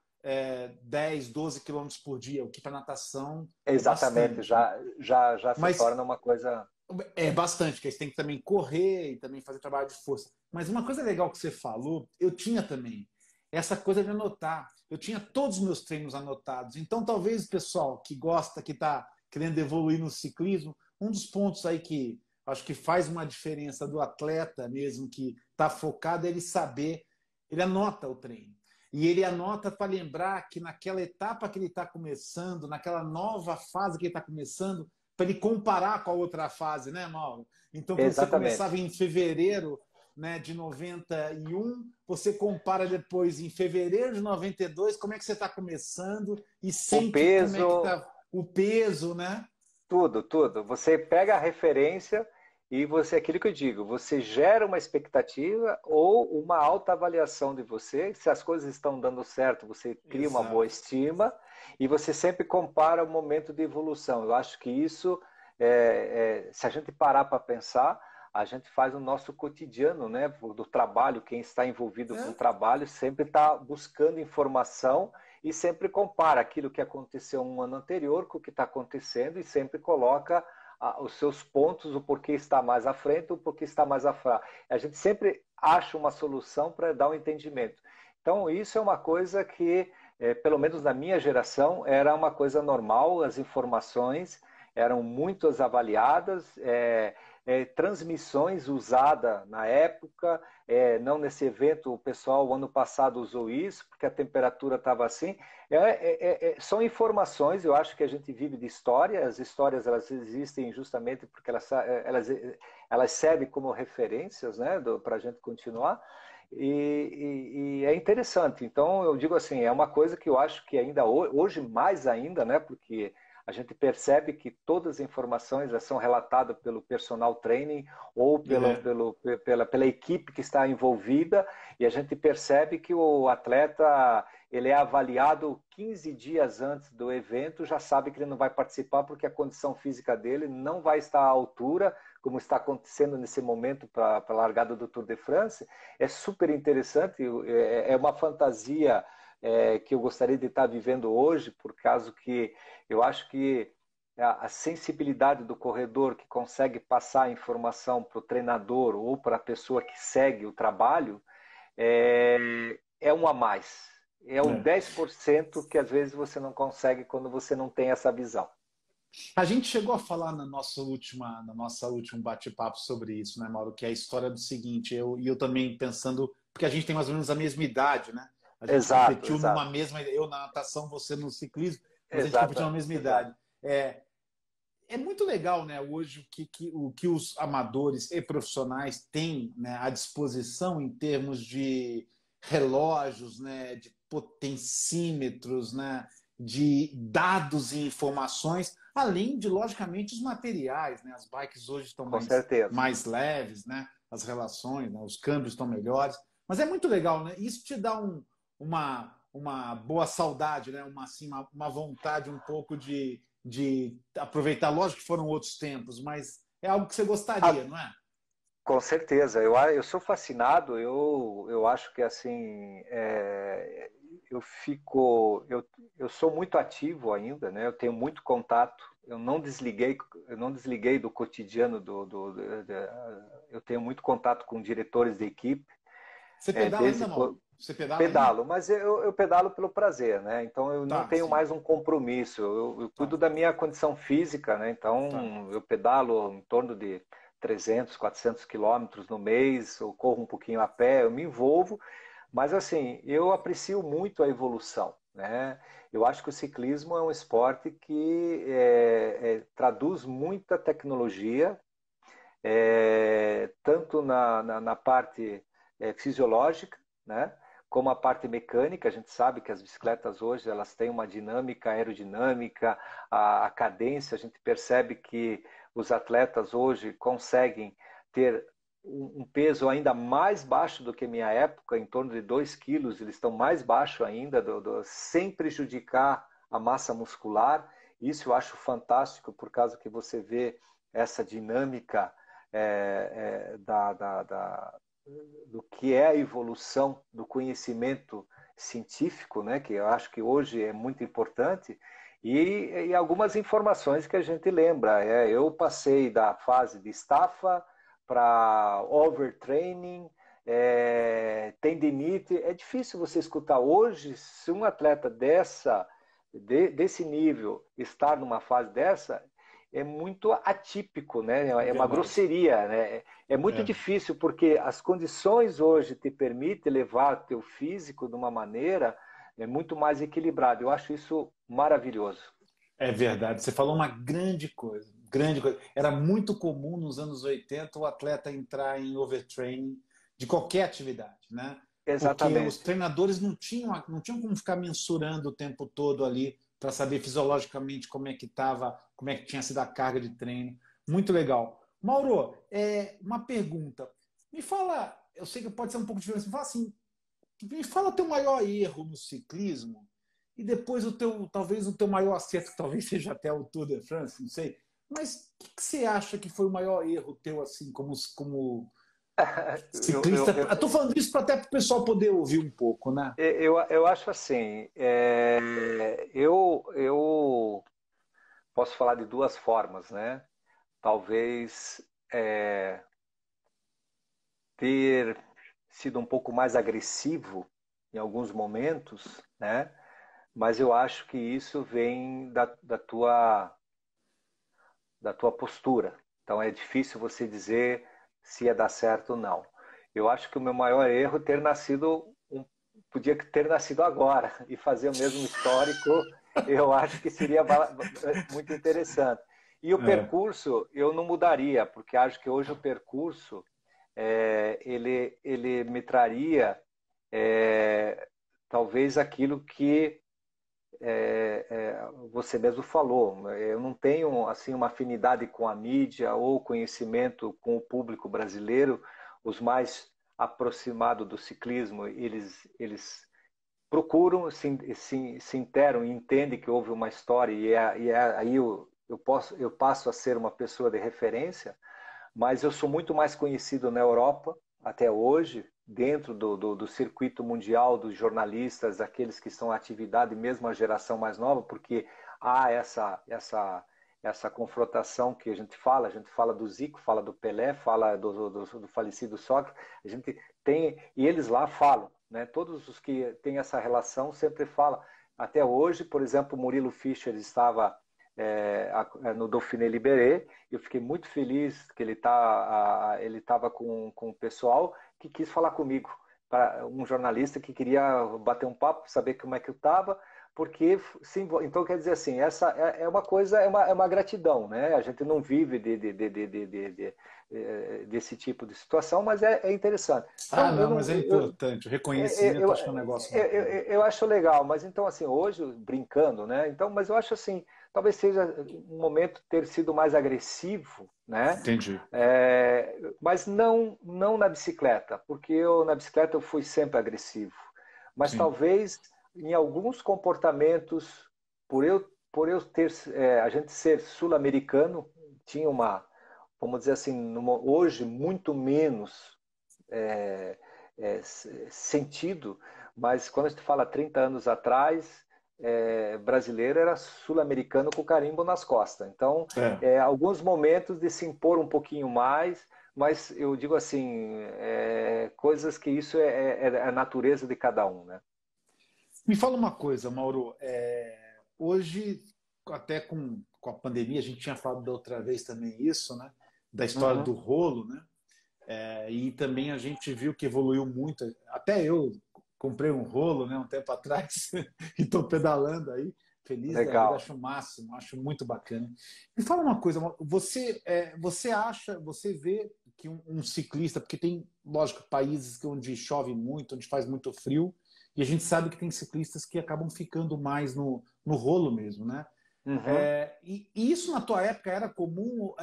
10, 12 quilômetros por dia, o que para natação é Exatamente, bastante, né? já se Mas torna uma coisa. é bastante, porque você tem que também correr e também fazer trabalho de força. Mas uma coisa legal que você falou, eu tinha também, essa coisa de anotar. Eu tinha todos os meus treinos anotados. Então, talvez o pessoal que gosta, que está querendo evoluir no ciclismo, um dos pontos aí que acho que faz uma diferença do atleta mesmo que está focado é ele saber, ele anota o treino. E ele anota para lembrar que naquela etapa que ele está começando, naquela nova fase que ele está começando, para ele comparar com a outra fase, né, Mauro? Então, quando você começava Exatamente. em fevereiro, né, de 91, você compara depois em fevereiro de 92, como é que você está começando e O sente como é que peso, está o peso, né? tudo. Você pega a referência e você, aquilo que eu digo, você gera uma expectativa ou uma alta avaliação de você. Se as coisas estão dando certo, você cria uma boa Exato. estima e você sempre compara o momento de evolução. Eu acho que isso, se a gente parar para pensar, a gente faz o nosso cotidiano, né, do trabalho. Quem está envolvido com o É, trabalho sempre está buscando informação e sempre compara aquilo que aconteceu um ano anterior com o que está acontecendo e sempre coloca os seus pontos, o porquê está mais à frente, o porquê está mais atrás. A gente sempre acha uma solução para dar um entendimento. Então, isso é uma coisa que, pelo menos na minha geração, era uma coisa normal, as informações eram muito avaliadas, transmissões usadas na época, não nesse evento, o pessoal, o ano passado, usou isso, porque a temperatura estava assim. São informações, eu acho que a gente vive de história, as histórias elas existem justamente porque elas servem como referências, né, para a gente continuar, e é interessante. Então, eu digo assim, é uma coisa que eu acho que ainda hoje, mais ainda, né, porque a gente percebe que todas as informações são relatadas pelo personal training ou pela equipe que está envolvida, e a gente percebe que o atleta ele é avaliado 15 dias antes do evento, já sabe que ele não vai participar porque a condição física dele não vai estar à altura, como está acontecendo nesse momento para a largada do Tour de France. É super interessante, é uma fantasia que eu gostaria de estar vivendo hoje, por causa que eu acho que a sensibilidade do corredor que consegue passar a informação para o treinador ou para a pessoa que segue o trabalho é um a mais. É um 10% que às vezes você não consegue quando você não tem essa visão. A gente chegou a falar na nossa último bate-papo sobre isso, né, Mauro? Que é a história do seguinte, eu também pensando, porque a gente tem mais ou menos a mesma idade, né? A gente Exato, competiu exato. numa mesma, eu na natação, você no ciclismo, mas a gente competiu na Exato, mesma exato. idade. É muito legal, né, hoje o que os amadores e profissionais têm, né, à disposição em termos de relógios, né, de potencímetros, né, de dados e informações, além de, logicamente, os materiais. Né, as bikes hoje estão Com certeza. mais leves, né, as relações, né, os câmbios estão melhores. Mas é muito legal, né? Isso te dá uma boa saudade, né? Uma vontade um pouco de aproveitar. Lógico que foram outros tempos, mas é algo que você gostaria, Ah, não é? com certeza. Eu sou fascinado. Eu acho que assim eu fico eu sou muito ativo ainda, né? Eu tenho muito contato. Eu não desliguei do cotidiano eu tenho muito contato com diretores de equipe. Você pedala Desde ainda, Mauro? Você pedala ainda? pedalo, mas eu pedalo pelo prazer, né? Então eu não Tá, tenho sim. mais um compromisso. Eu Tá, cuido da minha condição física, né? tá. Então eu pedalo em torno de 300, 400 quilômetros no mês, eu corro um pouquinho a pé, eu me envolvo, mas assim, eu aprecio muito a evolução, né? Eu acho que o ciclismo é um esporte que traduz muita tecnologia, tanto na parte fisiológica, né? Como a parte mecânica. A gente sabe que as bicicletas hoje elas têm uma dinâmica aerodinâmica, a cadência, a gente percebe que os atletas hoje conseguem ter um peso ainda mais baixo do que minha época, em torno de 2 quilos, eles estão mais baixo ainda, sem prejudicar a massa muscular. Isso eu acho fantástico, por causa que você vê essa dinâmica do que é a evolução do conhecimento científico, né, que eu acho que hoje é muito importante, e algumas informações que a gente lembra. Eu passei da fase de estafa para overtraining, tendinite. É difícil você escutar hoje, se um atleta desse nível estar numa fase dessa, é muito atípico, né? É É uma verdade. grosseria, né? É muito É. difícil porque as condições hoje te permitem levar teu físico de uma maneira muito mais equilibrada. Eu acho isso maravilhoso. É verdade. Você falou uma grande coisa. Grande coisa. Era muito comum nos anos 80 o atleta entrar em overtraining de qualquer atividade, né? Porque os Exatamente. treinadores não tinham como ficar mensurando o tempo todo ali para saber fisiologicamente como é que estava, como é que tinha sido a carga de treino. Muito legal. Mauro, uma pergunta. Me fala, eu sei que pode ser um pouco diferente, me fala assim, me fala o teu maior erro no ciclismo e depois talvez o teu maior acerto, que talvez seja até o Tour de France, não sei. Mas o que você acha que foi o maior erro teu, assim, como Ciclista. Eu tô falando isso para até para o pessoal poder ouvir um pouco, né? eu acho assim, eu posso falar de duas formas, né? Talvez ter sido um pouco mais agressivo em alguns momentos, né? Mas eu acho que isso vem da tua postura. Então é difícil você dizer se ia dar certo ou não. Eu acho que o meu maior erro é ter nascido podia ter nascido agora e fazer o mesmo histórico. Eu acho que seria muito interessante. E o É, percurso eu não mudaria, porque acho que hoje o percurso ele me traria talvez aquilo que você mesmo falou. Eu não tenho assim uma afinidade com a mídia ou conhecimento com o público brasileiro. Os mais aproximados do ciclismo, eles procuram, se interam e entendem que houve uma história aí eu passo a ser uma pessoa de referência, mas eu sou muito mais conhecido na Europa até hoje, dentro do circuito mundial dos jornalistas, daqueles que estão em atividade, mesmo a geração mais nova, porque há essa confrontação que a gente fala do Zico, fala do Pelé, fala do falecido Sócrates, a gente tem, e eles lá falam, né? Todos os que têm essa relação sempre falam. Até hoje, por exemplo, Murilo Fischer estava no Dauphiné Libéré. Eu fiquei muito feliz que ele estava com o pessoal que quis falar comigo, para um jornalista que queria bater um papo, saber como é que eu estava, porque sim, então quer dizer assim, essa é uma coisa, é uma gratidão, né? A gente não vive desse tipo de situação, mas é interessante. ah, Então eu não, não, mas é importante. O reconhecimento acho que é um negócio bacana. eu acho legal, mas então assim, hoje, brincando, né? Então, mas eu acho assim, talvez seja um momento ter sido mais agressivo, né? Entendi. Mas não na bicicleta, porque na bicicleta eu fui sempre agressivo. Mas Sim. talvez em alguns comportamentos, por eu ter, a gente ser sul-americano, tinha vamos dizer assim, hoje muito menos sentido, mas quando a gente fala 30 anos atrás, brasileiro era sul-americano com carimbo nas costas. Então, É. alguns momentos de se impor um pouquinho mais, mas eu digo assim, coisas que isso é a natureza de cada um, né? Me fala uma coisa, Mauro. Hoje, até com a pandemia, a gente tinha falado da outra vez também isso, né? Da história do Uhum. rolo, né? E também a gente viu que evoluiu muito. Até eu comprei um rolo, né, um tempo atrás e estou pedalando aí, feliz da vida, Legal. acho o máximo, acho muito bacana. Me fala uma coisa, você acha, você vê que um ciclista, porque tem, lógico, países onde chove muito, onde faz muito frio, e a gente sabe que tem ciclistas que acabam ficando mais no rolo mesmo, né? Uhum. E isso na tua época era comum,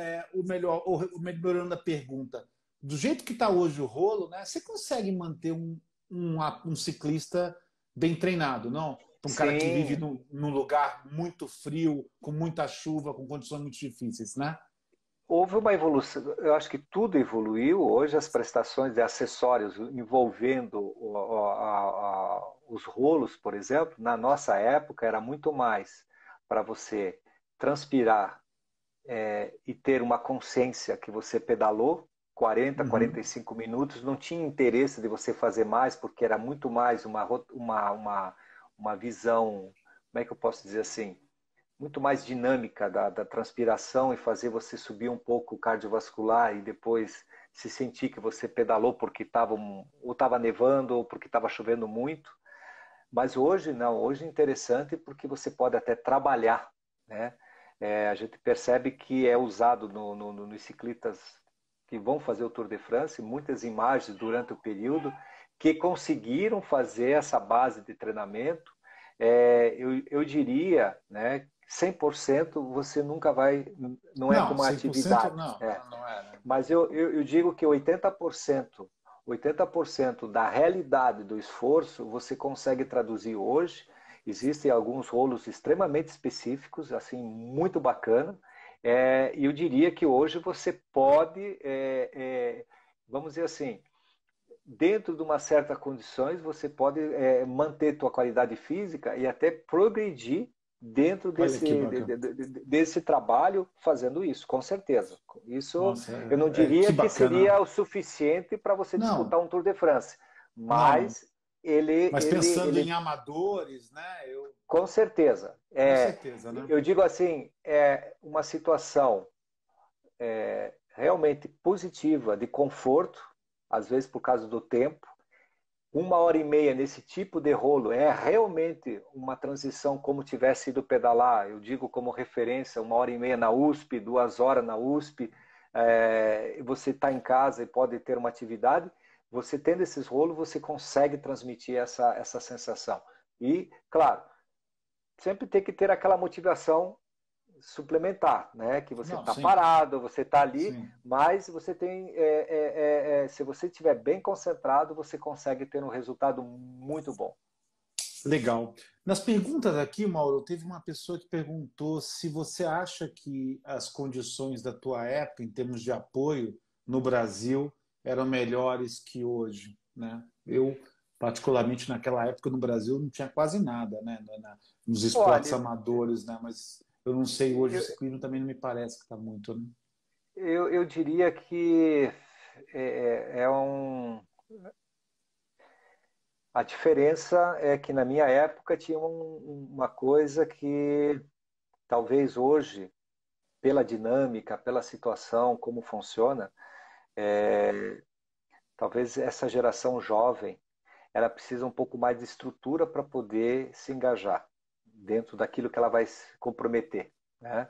melhorando a pergunta, do jeito que está hoje o rolo, né? Você consegue manter um ciclista bem treinado, não? Para um cara que vive Sim, num lugar muito frio, com muita chuva, com condições muito difíceis, né? houve uma evolução, eu acho que tudo evoluiu. Hoje as prestações de acessórios envolvendo os rolos, por exemplo, na nossa época era muito mais para você transpirar e ter uma consciência que você pedalou 40, Uhum. 45 minutos, não tinha interesse de você fazer mais, porque era muito mais uma visão, como é que eu posso dizer assim? Muito mais dinâmica da transpiração e fazer você subir um pouco o cardiovascular e depois se sentir que você pedalou porque ou estava nevando ou porque estava chovendo muito. Mas hoje não, hoje é interessante porque você pode até trabalhar, né? A gente percebe que é usado nos ciclistas que vão fazer o Tour de France, muitas imagens durante o período que conseguiram fazer essa base de treinamento. Eu diria, né, 100% você nunca vai, não é Não, como 100% atividade, não, não é, né? mas eu digo que 80% da realidade do esforço você consegue traduzir hoje. Existem alguns rolos extremamente específicos, assim, muito bacana. E eu diria que hoje você pode vamos dizer assim, dentro de uma certa condições, você pode manter tua qualidade física e até progredir dentro Olha que bacana. desse trabalho fazendo isso, com certeza. Isso Nossa, eu não que diria que bacana. seria o suficiente para você Não, disputar um Tour de France, não. mas Mas pensando ele em amadores, né? com certeza. Com certeza, né? Eu digo assim, é uma situação realmente positiva de conforto, às vezes por causa do tempo. 1 hora e meia nesse tipo de rolo é realmente uma transição como tivesse ido pedalar. Eu digo como referência, 1 hora e meia na USP, 2 horas na USP. Você está em casa e pode ter uma atividade. Você tendo esses rolos, você consegue transmitir essa sensação. E, claro, sempre tem que ter aquela motivação suplementar, né? Que você Não, está sim, parado, você está ali, sim. mas você tem, se você estiver bem concentrado, você consegue ter um resultado muito bom. Legal. Nas perguntas aqui, Mauro, teve uma pessoa que perguntou se você acha que as condições da tua época, em termos de apoio no Brasil, eram melhores que hoje, né? Eu, particularmente naquela época no Brasil, não tinha quase nada, né? Nos esportes Olha, amadores, né? Mas eu não sei, hoje o eu, ciclismo também não me parece que está muito, né? eu diria que é um. A diferença é que na minha época tinha uma coisa que talvez hoje, pela dinâmica, pela situação, como funciona, talvez essa geração jovem ela precisa um pouco mais de estrutura para poder se engajar dentro daquilo que ela vai se comprometer, né?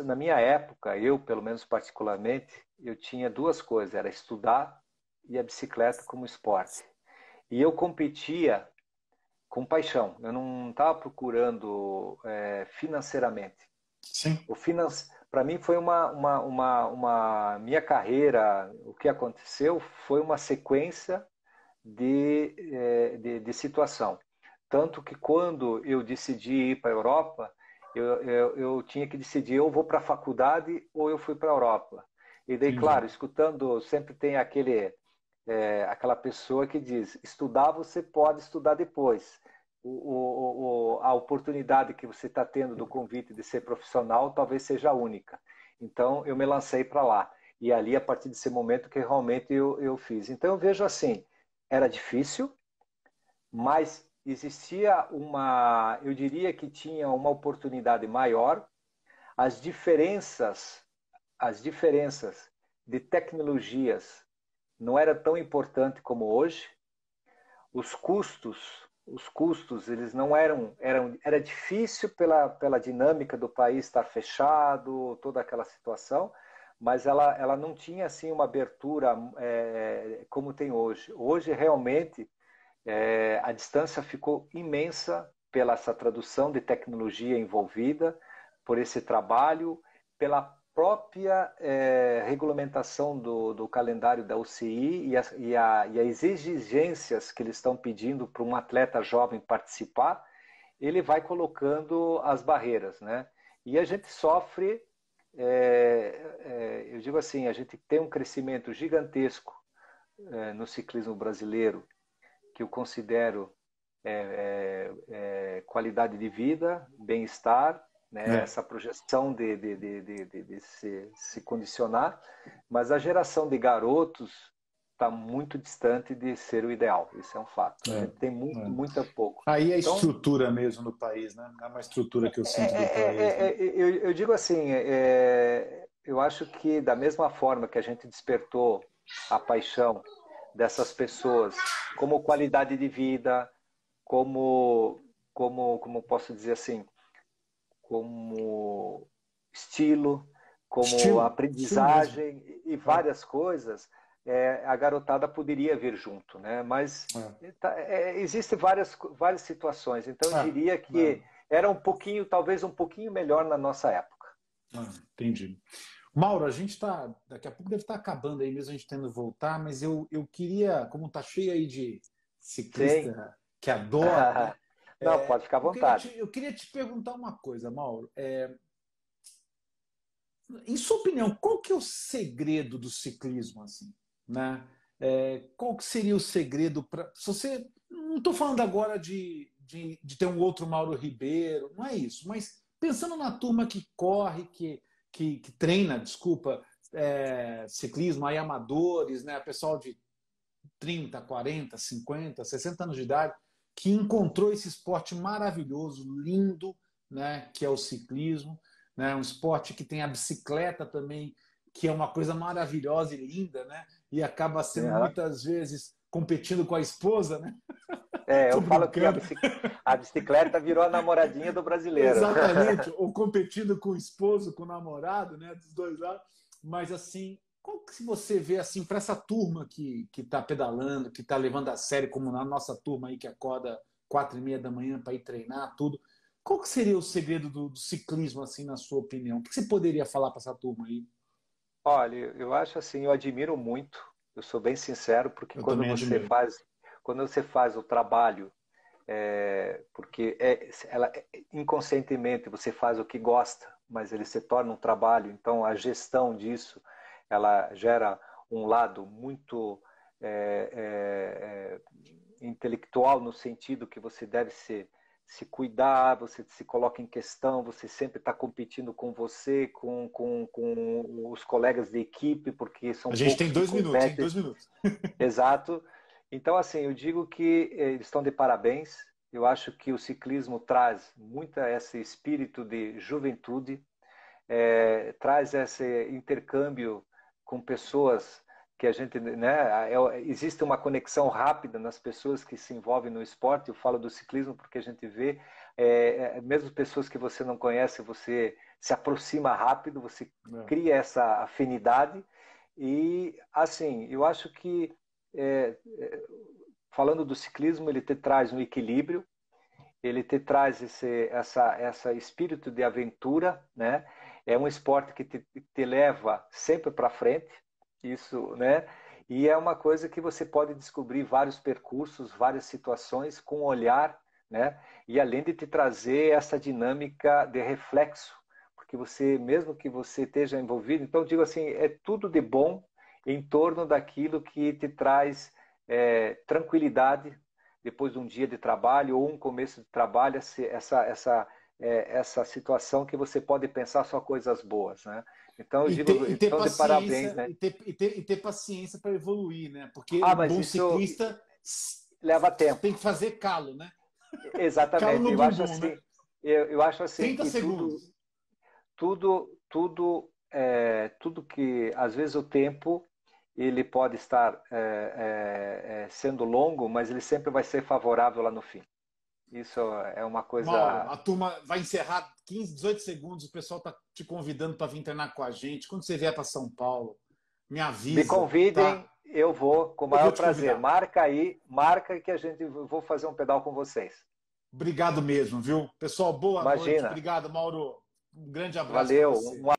Na minha época, eu, pelo menos particularmente, eu tinha duas coisas, era estudar e a bicicleta como esporte. E eu competia com paixão, eu não estava procurando financeiramente. Sim, Para mim foi uma minha carreira, o que aconteceu foi uma sequência de situação. Tanto que quando eu decidi ir para a Europa, eu tinha que decidir, eu vou para a faculdade ou eu fui para a Europa. E daí, claro, entendi. escutando, sempre tem aquela pessoa que diz, estudar você pode estudar depois. A oportunidade que você está tendo do convite de ser profissional talvez seja única. Então, eu me lancei para lá. E ali, a partir desse momento, que realmente eu fiz. Então, eu vejo assim, era difícil, mas existia eu diria que tinha uma oportunidade maior. As diferenças, as diferenças de tecnologias não era tão importante como hoje. Os custos, eles não era difícil pela dinâmica do país estar fechado, toda aquela situação, mas ela não tinha assim uma abertura como tem hoje. Hoje realmente a distância ficou imensa pela essa tradução de tecnologia envolvida, por esse trabalho, pela própria regulamentação do calendário da UCI e as exigências que eles estão pedindo para um atleta jovem participar, ele vai colocando as barreiras, né? E a gente sofre, eu digo assim, a gente tem um crescimento gigantesco no ciclismo brasileiro, que eu considero qualidade de vida, bem-estar, né, É. essa projeção de se condicionar, mas a geração de garotos está muito distante de ser o ideal, isso é um fato. A É, gente tem muito, é. muito pouco. Aí é Então, estrutura mesmo no país, né? É uma estrutura que eu sinto do país, né? eu digo assim, eu acho que da mesma forma que a gente despertou a paixão dessas pessoas como qualidade de vida, como posso dizer assim, como estilo, como Estilo mesmo. aprendizagem e É, várias coisas, a garotada poderia vir junto, né? Mas é, existem várias situações, então eu é, diria é, que era talvez um pouquinho melhor na nossa época. entendi. Mauro, a gente está, daqui a pouco deve estar acabando aí mesmo, a gente tendo que voltar, mas eu queria, como tá cheio aí de Sim. ciclista que adora, né? Não, pode ficar à vontade. Eu queria te perguntar uma coisa, Mauro. em sua opinião, qual que é o segredo do ciclismo, assim, né? Qual que seria o segredo para... Se você... Não estou falando agora de ter um outro Mauro Ribeiro, não é isso, mas pensando na turma que corre, que treina, desculpa, ciclismo, aí amadores, né? Pessoal de 30, 40, 50, 60 anos de idade, que encontrou esse esporte maravilhoso, lindo, né, que é o ciclismo, né, um esporte que tem a bicicleta também, que é uma coisa maravilhosa e linda, né, e acaba sendo Uhum. muitas vezes competindo com a esposa, né? Eu Tô falo que brincando. a bicicleta virou a namoradinha do brasileiro. Exatamente, ou competindo com o esposo, com o namorado, né, dos dois lados. Mas assim, qual que você vê assim para essa turma que está pedalando, que está levando a sério, como na nossa turma aí que acorda 4:30 da manhã para ir treinar, tudo? Qual que seria o segredo do ciclismo, assim, na sua opinião? O que você poderia falar para essa turma aí? Olha, eu acho assim, eu admiro muito, eu sou bem sincero, porque Eu também admiro. quando você faz o trabalho, porque inconscientemente você faz o que gosta, mas ele se torna um trabalho, então a gestão disso, ela gera um lado muito intelectual, no sentido que você deve se cuidar, você se coloca em questão, você sempre está competindo com você, com os colegas de equipe, porque A são gente tem poucos que 2 minutos, hein? competem. 2 minutos. Exato. Então, assim, eu digo que eles estão de parabéns. Eu acho que o ciclismo traz muito esse espírito de juventude, traz esse intercâmbio com pessoas que a gente, né, existe uma conexão rápida nas pessoas que se envolvem no esporte. Eu falo do ciclismo porque a gente vê, mesmo pessoas que você não conhece, você se aproxima rápido, você É. cria essa afinidade. E, assim, eu acho que, é, falando do ciclismo, ele te traz um equilíbrio, ele te traz essa espírito de aventura, né? É um esporte que te leva sempre para frente, isso, né? E é uma coisa que você pode descobrir vários percursos, várias situações com um olhar, né? E além de te trazer essa dinâmica de reflexo, porque você, mesmo que você esteja envolvido, então digo assim, é tudo de bom em torno daquilo que te traz tranquilidade depois de um dia de trabalho ou um começo de trabalho, essa situação que você pode pensar só coisas boas, né? Então eu digo, E ter então de parabéns, paciência né? e ter paciência para evoluir, né? Porque Ah, um mas bom isso ciclista leva tempo. tem que fazer calo, né? Calo Exatamente. no bumbum, né? Eu acho assim 30 que segundos. tudo que às vezes o tempo ele pode estar sendo longo, mas ele sempre vai ser favorável lá no fim. Isso é uma Mauro, coisa. a turma vai encerrar 15, 18 segundos. O pessoal está te convidando para vir treinar com a gente. Quando você vier para São Paulo, me Me avisa, convidem, tá? eu vou com o Eu vou maior te prazer. convidar. Marca aí, marca que eu vou fazer um pedal com vocês. Obrigado mesmo, viu? Pessoal, boa noite. Imagina. Obrigado, Mauro. Um grande abraço para Valeu, você. um